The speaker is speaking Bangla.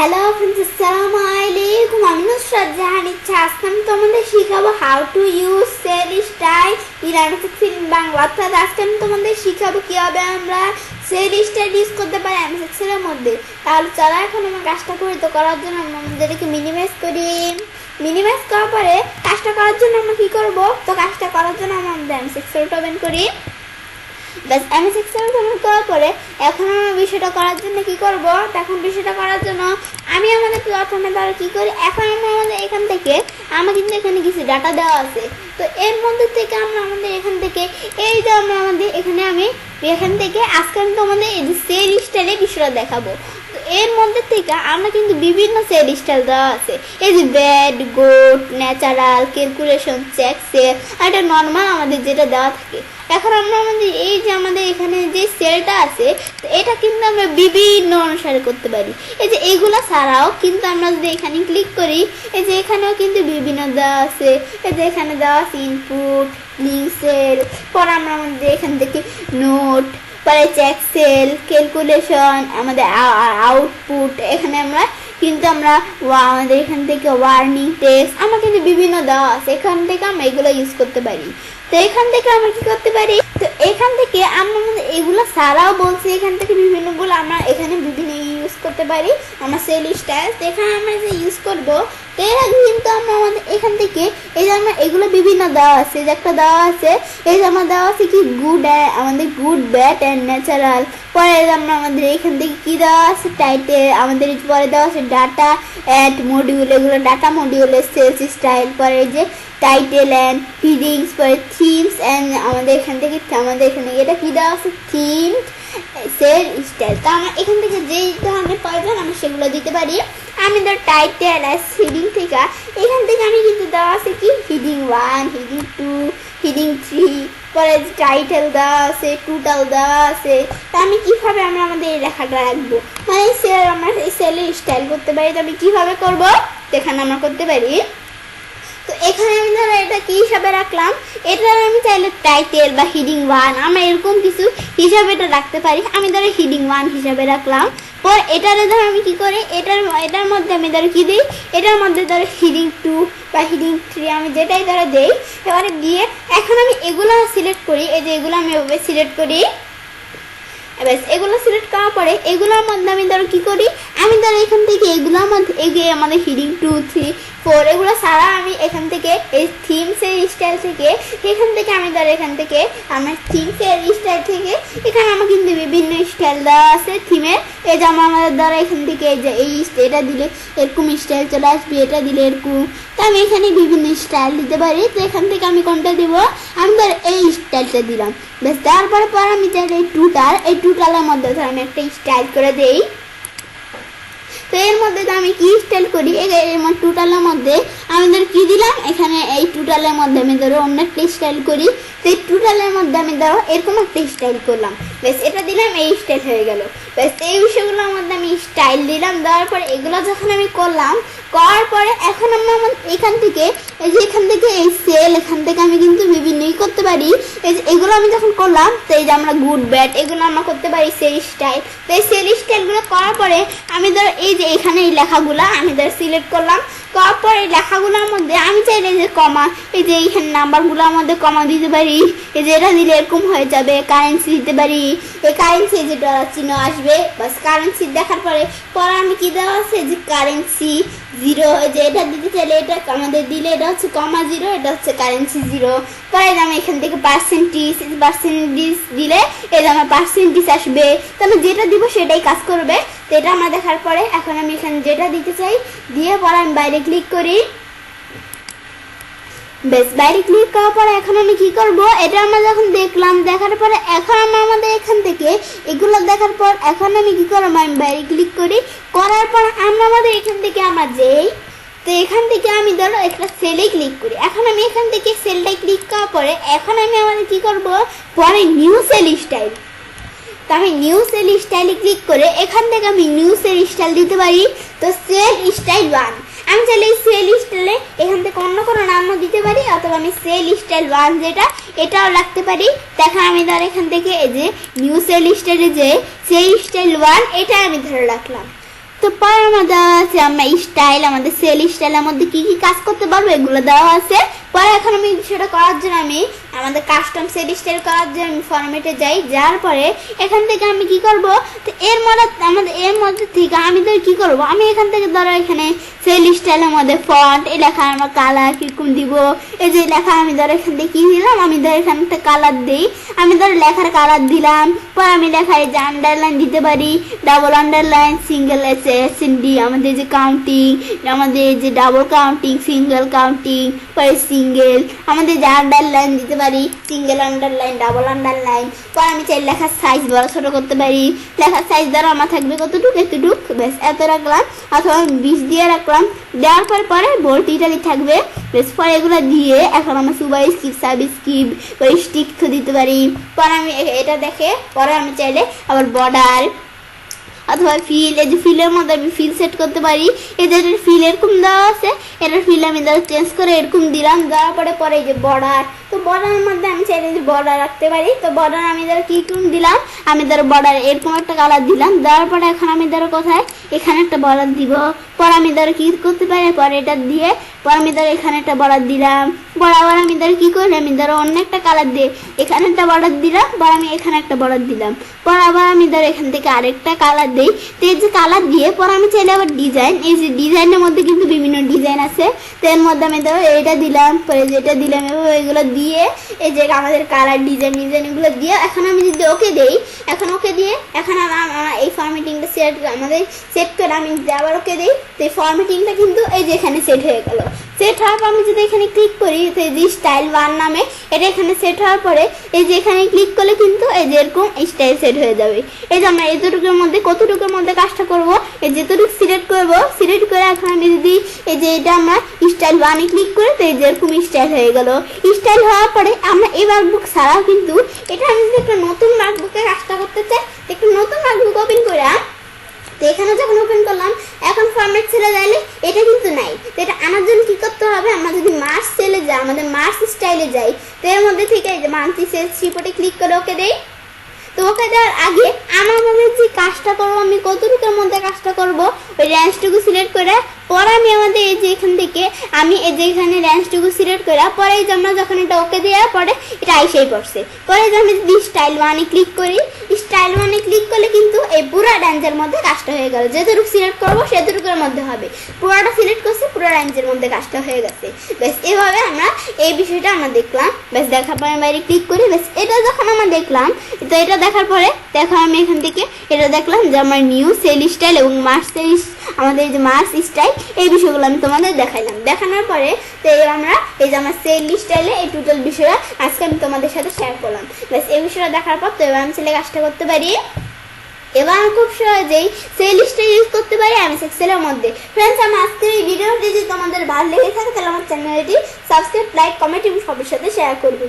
হ্যালো फ्रेंड्स, আসসালামু আলাইকুম। আমি নুসরাত জাহান ইচ্ছা। আজকে আমি তোমাদের শেখাবো how to use cell style in Bangla. অর্থাৎ আজকে আমি তোমাদের শেখাবো কিভাবে আমরা সেল স্টাইল ইউজ করতে পারি এর মধ্যে। তাহলে চলো এখন আমরা কাজটা করি। তো করার জন্য আমরা আমাদেরকে মিনিমাইজ করি। মিনিমাইজ করার পরে কাজটা করার জন্য আমরা কি করব? তো কাজটা করার জন্য আমরা আমাদের ওপেন করি। বাস এমএস এক্সেল ওপেন করার পরে এখন আমরা বিষয়টা করার জন্য কি করব? তখন বিষয়টা করার জন্য আমি আমাদের প্রথমে ধরো কি করি, এখন আমরা আমাদের এখান থেকে আমার কিন্তু এখানে কিছু ডাটা দেওয়া আছে। তো এর মধ্যে থেকে আমরা আমাদের এখান থেকে এই যে আমরা আমাদের এখান থেকে আজকে আমি তোমাদের এই যে সেল স্টাইলে বিষয়টা দেখাবো। তো এর মধ্যে থেকে আমরা কিন্তু বিভিন্ন সেল স্টাইল দেওয়া আছে। এই যে bad, good, natural, calculation, check, cell আর এটা নর্মাল আমাদের যেটা দেওয়া থাকে। এখন আমরা আমাদের এই যে আমাদের এখানে যে সেলটা আছে, তো এটা কিন্তু আমরা বিভিন্ন অনুসারে করতে পারি। এই যে এইগুলো ছাড়াও কিন্তু আমরা যদি এখানে ক্লিক করি, এই যে এখানেও কিন্তু বিভিন্ন দেওয়া আছে। এই যে এখানে দেওয়া আছে ইনপুট, লিঙ্ক সেল, পর আমরা আমাদের এখান থেকে নোট, পরে চেক সেল, ক্যালকুলেশন, আমাদের আউটপুট, এখানে আমরা আমাদের এখান থেকে ওয়ার্নিং টেক্সট আমরা কিন্তু বিভিন্ন দেওয়া আছে। এখান থেকে আমরা এগুলো ইউজ করতে পারি। তো এখান থেকে আমরা কি করতে পারি? তো এখান থেকে আমরা এগুলো ছাড়াও বলছি, এখান থেকে বিভিন্নগুলো আমরা এখানে বিভিন্ন ইউজ করতে পারি আমার সেল স্টাইল। তো এখানে আমরা যে ইউজ করবো, তো এর আগে কিন্তু আমরা আমাদের এখান থেকে এই যে আমরা এগুলো বিভিন্ন দেওয়া আছে। যে একটা দেওয়া আছে, এই যে আমার দেওয়া আছে কি আমাদের গুড, ব্যাড অ্যান্ড ন্যাচারাল। পরে আমরা আমাদের এখান থেকে কি দেওয়া আছে, টাইটেল, আমাদের পরে দেওয়া আছে ডাটা অ্যাড মডিউল, এগুলো ডাটা মডিউলের সেলস স্টাইল। পরে যে টাইটেল অ্যান্ড হিডিংস, পরে থিমস অ্যান্ড আমাদের এখানে এটা কি দেওয়া আছে, থিম সেল স্টাইল। তো আমরা এখান থেকে যেই ধরনের প্রয়োজন আমি সেগুলো দিতে পারি। আমি ধর টাইটেল অ্যাস হিডিং থেকে এখান থেকে আমি কিন্তু দেওয়া আছে কি হিডিং 1, হিডিং 2, হিডিং 3, পরে টাইটেল দেওয়া আছে, টোটাল দেওয়া আছে। তো আমি কীভাবে আমরা আমাদের এই লেখাটা রাখবো, মানে আমরা এই সেলের স্টাইল করতে পারি। তো আমি কীভাবে করবো, এখানে আমরা করতে পারি। তো এখানে আমি ধরো এটা কি হিসাবে রাখলাম, এটা আমি চাইলে টাইটেল বা হিডিং 1 আমরা এরকম কিছু হিসাবে এটা রাখতে পারি। আমি ধরো হিডিং 1 হিসাবে রাখলাম। পর এটারে ধরো আমি কি করি, এটার মধ্যে আমি ধরো কি দিই, এটার মধ্যে ধরো হিডিং 2 বা হিডিং 3 আমি যেটাই ধরো দেই। এবারে দিয়ে এখন আমি এগুলো সিলেক্ট করি। এই যে এগুলো আমি এভাবে সিলেক্ট করি। এবার এগুলো সিলেক্ট করার পরে এগুলোর মধ্যে আমি ধরো কি করি, আমি ধরো এখান থেকে এগুলোর মধ্যে আমাদের হিডিং 2, 3, 4 এগুলো ছাড়া আমি এখান থেকে এই থিমসের স্টাইল থেকে আমি ধরো এখান থেকে আমার থিমসের স্টাইল থেকে এখানে আমার কিন্তু বিভিন্ন স্টাইল দেওয়া আছে থিমের। এই যে আমাদের ধরো এখান থেকে এই যে এটা দিলে এরকম স্টাইল চলে আসবে, এটা দিলে এরকম। তো আমি এখানে বিভিন্ন স্টাইল দিতে পারি। তো এখান থেকে আমি কোনটা দিব, আমি ধরো এই স্টাইলটা দিলাম। বেশ, তারপরে আমি চাইলে এই টোটালের মধ্যে ধরো আমি একটা স্টাইল করে দেই। তো এর মধ্যে তো আমি কি স্টাইল করি, টোটালের মধ্যে আমি ধরো কি দিলাম, এখানে এই টোটালের মধ্যে আমি ধরো অন্য একটা স্টাইল করি। তো এই টোটালের মধ্যে আমি ধরো এরকম একটা স্টাইল করলাম। বেশ, এটা দিলাম, এই স্টাইল হয়ে গেল। বেশ, এই বিষয়গুলোর মধ্যে আমি স্টাইল দিলাম। দেওয়ার পরে এগুলো যখন আমি করলাম, করার পরে এখন আমরা এখান থেকে এই সেল এখান থেকে আমি কিন্তু বিভিন্নই করতে পারি। এই যে এগুলো আমি যখন করলাম, তো এই যে আমরা গুড, ব্যাড এগুলো আমরা করতে পারি সেল স্টাইল। তো এই সেল স্টাইলগুলো করার পরে আমি ধরো এই যে এখানে এই লেখাগুলো আমি ধরো সিলেক্ট করলাম। করার পর এই লেখাগুলোর মধ্যে আমি চাইলে যে কমা, এই যে এইখানে নাম্বারগুলোর মধ্যে কমা দিতে পারি। এই যে এটা দিলে এরকম হয়ে যাবে। কারেন্সি দিতে পারি, এই কারেন্সি যে ডলার চিহ্ন আসবে। বাস, কারেন্সি দেখার পরে আমি কি দেওয়া আছে যে কারেন্সি 0, যে এটা দিতে চাইলে এটা আমাদের দিলে এটা হচ্ছে কমা 0, এটা হচ্ছে কারেন্সি 0। পরে আমি এখান থেকে পার্সেন্টেজ দিলে এই যে আমার পার্সেন্টেজ আসবে। তো আমি যেটা দিব সেটাই কাজ করবে। তো এটা আমার দেখার পরে এখন আমি এখানে যেটা দিতে চাই দিয়ে পরে আমি বাইরে ক্লিক করি। বেশ, বাইরে ক্লিক করার পরে এখন আমি কি করব, এটা আমরা যখন দেখলাম, দেখার পরে এখন আমাদের এখান থেকে এগুলো দেখার পর এখন আমি কি করবো, আমি বাইরে ক্লিক করি। করার পর আমরা আমাদের এখান থেকে আমরা যেই, তো এখান থেকে আমি ধরো একটা সেলে ক্লিক করি। এখন আমি এখান থেকে সেলটাই ক্লিক করার পরে এখন আমি আমাদের কি করব, পরে নিউ সেল স্টাইল। তো আমি নিউ সেল স্টাইলে ক্লিক করে এখান থেকে আমি নিউ সেল স্টাইল দিতে পারি। তো সেল স্টাইল 1 আমি চাইলে এই সেল স্টাইলে এখান থেকে অন্য কোনো নামও দিতে পারি, অথবা আমি সেল স্টাইল 1 যেটা এটাও রাখতে পারি। দেখেন আমি ধর এখান থেকে এই যে নিউ সেল স্টাইলে যে সেল স্টাইল 1 এটা আমি ধরে রাখলাম। তো পরে আমার দেওয়া আছে আমরা স্টাইল, আমাদের সেল স্টাইলের মধ্যে কি কি কাজ করতে পারবো এগুলো দেওয়া আছে। পরে এখন আমি সেটা করার জন্য আমি আমাদের কাস্টম সেল স্টাইল করার জন্য আমি ফরম্যাটে যাই, যাওয়ার পরে এখান থেকে আমি কি করব, তো এর মধ্যে থেকে আমি ধর কি করব, আমি এখান থেকে ধরো এখানে সেল স্টাইলের মধ্যে ফন্ট এই লেখা আমার কালার কিরকম দিব, এই যে লেখা আমি ধর এখান থেকে কি দিলাম, আমি ধর এখান থেকে কালার দিই, আমি ধর লেখার কালার দিলাম। পরে আমি লেখায় যে আন্ডারলাইন দিতে পারি, ডাবল আন্ডারলাইন, সিঙ্গেল এসএনডি, আমাদের যে কাউন্টিং, আমাদের যে ডাবল কাউন্টিং, সিঙ্গেল কাউন্টিং, পরে সিঙ্গেল, আমাদের যে আন্ডারলাইন দিতে পারি, সিঙ্গেল আন্ডারলাইন, ডাবল আন্ডারলাইন। পরে আমি চাই লেখার সাইজ বড় ছোট করতে পারি, লেখার সাইজ দ্বারা আমার থাকবে কতটুকু, এতটুকু, ব্যাস এত রাখলাম, অথবা 20 দিয়ে রাখলাম। দেওয়ার পরে বোল্ড ইটালি থাকবে, বেশ। পরে এগুলো দিয়ে এখন আমরা সুপার স্কিপ, সাব স্কিপ, পরে স্টিক দিতে পারি। পরে আমি এটা দেখে পরে আমি চাইলে আবার বর্ডার অথবা ফিল, এই যে ফিলের মধ্যে আমি ফিল সেট করতে পারি, এদের ফিল এরকম দেওয়া আছে, এটার ফিল আমি ধরো চেঞ্জ করে এরকম দিলাম। দেওয়ার পরে এই যে বর্ডার, তো বর্ডারের মধ্যে আমি চাইলে যে বর্ডার রাখতে পারি। তো বর্ডার আমি ধরো কি দিলাম, আমি ধরো বর্ডার এরকম একটা কালার দিলাম। দেওয়ার পরে এখন আমি ধরো কোথায় এখানে একটা বর্ডার দিব। পরে আমি ধরো কি করতে পারি, পরে এটা দিয়ে পরে আমি ধরো এখানে একটা বর্ডার দিলাম। বরাবর আমি ধরো কি করি, আমি ধরো অন্য একটা কালার দিয়ে এখানে একটা বর্ডার দিলাম, পরে আমি এখানে একটা বর্ডার দিলাম। পরে আবার আমি ধরো এখান থেকে আরেকটা কালার দিই। তো এই যে কালার দিয়ে পরে আমি চাইলে আবার ডিজাইন, এই যে ডিজাইনের মধ্যে কিন্তু বিভিন্ন ডিজাইন আছে, তো এর মধ্যে আমি ধরো এইটা দিলাম, পরে যেটা দিলাম, এবং এগুলো দিয়ে এই যে আমাদের কালার ডিজাইন এগুলো দিয়ে এখন আমি যদি ওকে দিই, এখন ওকে দিয়ে এখন আমার এই ফরম্যাটিংটা সেট করে আমি যদি আবার ওকে দিই, তো এই ফরম্যাটিংটা কিন্তু এই যে এখানে সেট হয়ে গেল। সেট হওয়ার পর আমি যদি এখানে ক্লিক করি, তো এই যে স্টাইল 1 নামে এটা এখানে সেট হওয়ার পরে এই যে এখানে ক্লিক করলে কিন্তু এই যে এরকম স্টাইল সেট হয়ে যাবে। এই যে আমরা এতটুকুর মধ্যে কতটুকুর মধ্যে কাজটা করবো, এই যেটুকু সিলেক্ট করবো, সিলেক্ট করে এখন আমি যদি এই যে এটা আমরা স্টাইল 1-এ ক্লিক করি, তো এই যে এরকম স্টাইল হয়ে গেল। স্টাইল হওয়ার পরে আমরা এই ওয়ার্কবুক ছাড়াও কিন্তু এটা আমি যদি একটা নতুন ওয়ার্কবুকে কাজটা করতে চাই, একটু নতুন ওয়ার্কবুক ওপেন করে, তো এখানে যখন ওপেন করলাম এখন ফরম্যাট ছেড়ে দিলে এটা কিন্তু নাই। তো এটা আনার জন্য কি করতে হবে, আমরা যদি মার্চ সেলে যাই, আমাদের মার্চ স্টাইলে যাই, তো এর মধ্যে থেকে এই যে মান্থলি সেলস রিপোর্টে ক্লিক করে ওকে দেই। তো ওকে দেওয়ার আগে আমাদের যে কাজটা করবো, আমি কতটুকুর মধ্যে কাজটা করবো, ওই রেঞ্জটুকু সিলেক্ট করে পরে আমি আমাদের এই যে এখান থেকে আমি এই যে এখানে রেঞ্জটুকু সিলেক্ট করে পরে এই যে আমরা যখন এটা ওকে দেওয়ার পরে এটা আইসেই পড়ছে। পরে যে আমি যদি স্টাইল 1-এ ক্লিক করি, স্টাইল 1-এ ক্লিক করলে কিন্তু এই পুরো রেঞ্জের মধ্যে কাজটা হয়ে গেল। যেটুকু সিলেক্ট করবো সেটুকুর মধ্যে হবে, পুরোটা সিলেক্ট করছে পুরো রেঞ্জের মধ্যে কাজটা হয়ে গেছে। ব্যাস এভাবে আমরা এই বিষয়টা আমরা দেখলাম। ব্যাস দেখার পরে বাইরে ক্লিক করি, ব্যাস এটা যখন আমরা দেখলাম, তো এটা দেখার পরে দেখো আমি এখান থেকে এটা দেখলাম যে আমার নিউ সেল স্টাইল এবং মার্চ সেল, আমাদের এই যে মার্চ স্টাইল, এই বিষয়গুলো আমি তোমাদের দেখাইলাম। দেখানোর পরে তো আমরা এই যে আমার সেল স্টাইলে এই টোটাল বিষয়টা আজকে আমি তোমাদের সাথে শেয়ার করলাম। ব্যাস এই বিষয়টা দেখার পর তো এবার আমি সেলে কাজটা করতে পারি। এবার আমি খুব সহজেই সেল স্টাইল ইউজ করতে পারি এমএস এক্সেলের মধ্যে। ফ্রেন্ডস, আমার আজকের এই ভিডিওটি যদি তোমাদের ভালো লেগে থাকে তাহলে আমার চ্যানেলটি সাবস্ক্রাইব, লাইক, কমেন্ট এবং সবার সাথে শেয়ার করবে।